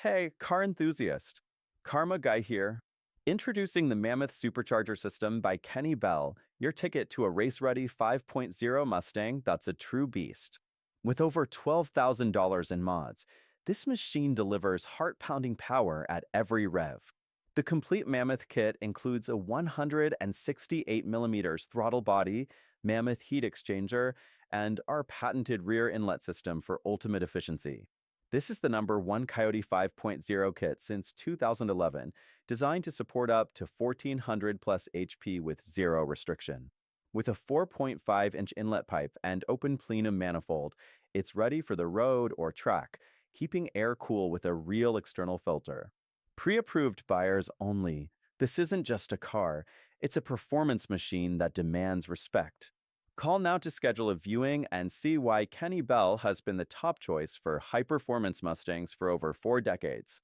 Hey, car enthusiast. Karma Guy here. Introducing the Mammoth Supercharger system by Kenne Bell, your ticket to a race-ready 5.0 Mustang that's a true beast. With over $12,000 in mods, this machine delivers heart-pounding power at every rev. The complete Mammoth kit includes a 168mm throttle body, Mammoth heat exchanger, and our patented rear inlet system for ultimate efficiency. This is the #1 COYOTE 5.0 kit since 2011, designed to support up to 1400 plus HP with zero restriction. With a 4.5-inch inlet pipe and open plenum manifold, it's ready for the road or track, keeping air cool with a real external filter. Pre-approved buyers only. This isn't just a car, it's a performance machine that demands respect. Call now to schedule a viewing and see why Kenne Bell has been the top choice for high-performance Mustangs for over 4 decades.